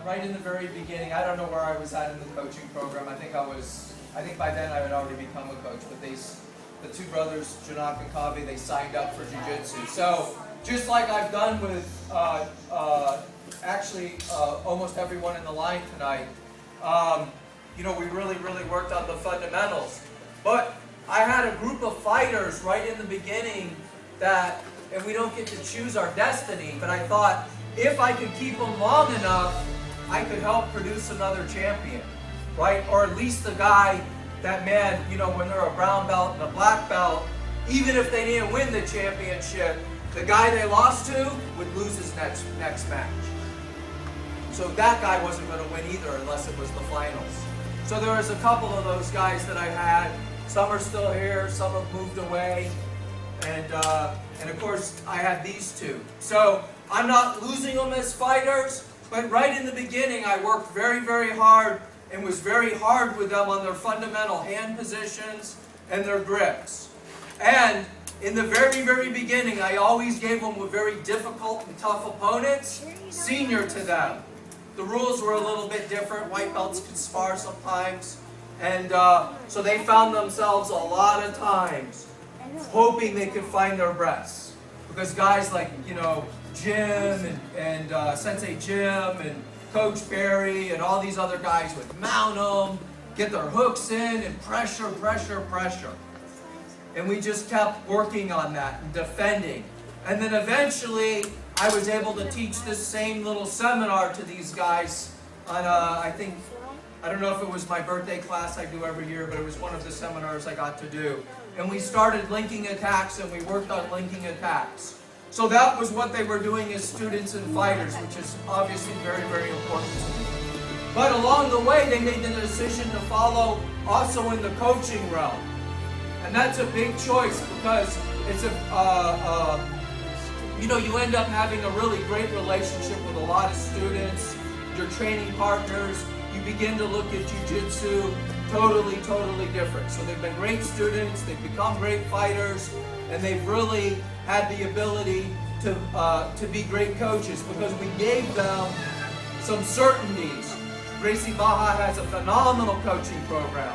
right in the very beginning, I don't know where I was at in the coaching program. I think by then I had already become a coach, but the two brothers, Janak and Kavi, they signed up for jiu-jitsu. So just like I've done with almost everyone in the line tonight, we really worked on the fundamentals. But I had a group of fighters right in the beginning and we don't get to choose our destiny, but I thought if I could keep them long enough, I could help produce another champion, right? Or at least the guy, that man, when they're a brown belt and a black belt, even if they didn't win the championship, the guy they lost to would lose his next match. So that guy wasn't going to win either unless it was the finals. So there was a couple of those guys that I had. Some are still here, some have moved away. And of course, I had these two. So I'm not losing them as fighters, but right in the beginning, I worked very hard and was very hard with them on their fundamental hand positions and their grips. And in the very beginning, I always gave them with very difficult and tough opponents, senior to them. The rules were a little bit different. White belts could spar sometimes. And so they found themselves a lot of times hoping they could find their breaths. Because guys like, Jim and Sensei Jim and Coach Barry and all these other guys would mount them, get their hooks in, and pressure. And we just kept working on that and defending. And then eventually, I was able to teach this same little seminar to these guys on, I don't know if it was my birthday class I do every year, but it was one of the seminars I got to do. And we started linking attacks, and we worked on linking attacks. So that was what they were doing as students and fighters, which is obviously very important to me. But along the way, they made the decision to follow also in the coaching realm. And that's a big choice because it's you end up having a really great relationship with a lot of students, your training partners. You begin to look at jiu-jitsu totally different. So they've been great students, they've become great fighters, and they've really had the ability to be great coaches because we gave them some certainties. Gracie Baja has a phenomenal coaching program.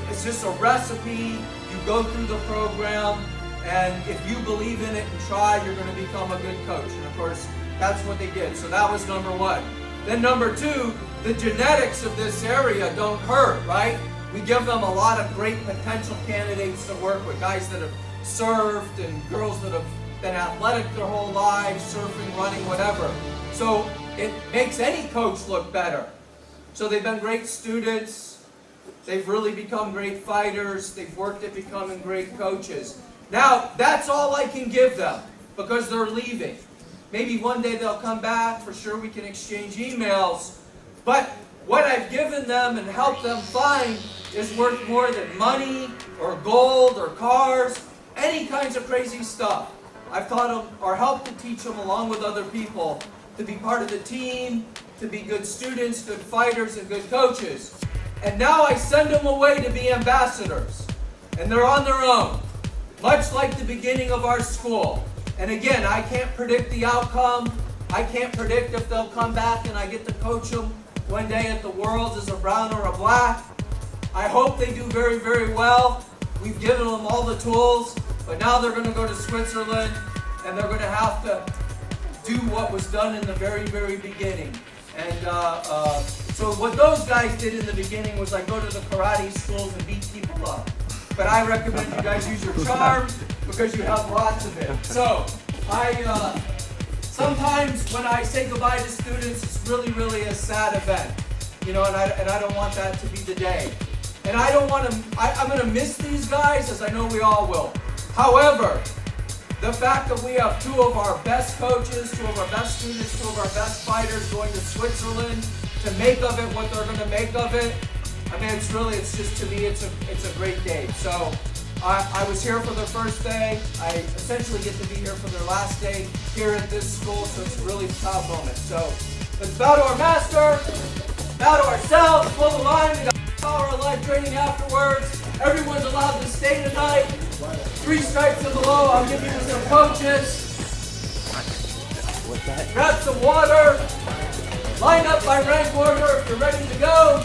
It's just a recipe. You go through the program, and if you believe in it and try, you're going to become a good coach. And of course, that's what they did. So that was number one. Then number two, the genetics of this area don't hurt, right? We give them a lot of great potential candidates to work with, guys that have surfed and girls that have been athletic their whole lives, surfing, running, whatever. So it makes any coach look better. So they've been great students. They've really become great fighters. They've worked at becoming great coaches. Now, that's all I can give them because they're leaving. Maybe one day they'll come back. For sure, we can exchange emails. But what I've given them and helped them find is worth more than money or gold or cars, any kinds of crazy stuff. I've taught them or helped to teach them along with other people to be part of the team, to be good students, good fighters, and good coaches. And now I send them away to be ambassadors. And they're on their own, much like the beginning of our school. And again, I can't predict the outcome. I can't predict if they'll come back and I get to coach them one day at the Worlds as a brown or a black. I hope they do very well. We've given them all the tools, but now they're going to go to Switzerland and they're going to have to do what was done in the very beginning. And so what those guys did in the beginning was like go to the karate schools and beat people up. But I recommend you guys use your charm because you have lots of it. So sometimes when I say goodbye to students, it's really a sad event, and I don't want that to be the day. And I don't want to. I'm going to miss these guys, as I know we all will. However, the fact that we have two of our best coaches, two of our best students, two of our best fighters going to Switzerland to make of it what they're going to make of it. I mean, it's just to me, it's a great day. So I was here for their first day. I essentially get to be here for their last day here at this school, so it's a really proud moment. So let's bow to our master, bow to ourselves, pull the line. We got power of life training afterwards. Everyone's allowed to stay tonight. 3 stripes and below. I'll give you some coaches. Grab some water. Line up by rank order if you're ready to go.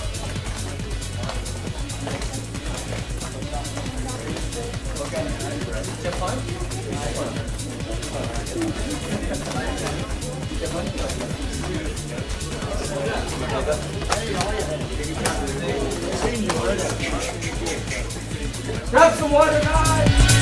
Grab some water, guys.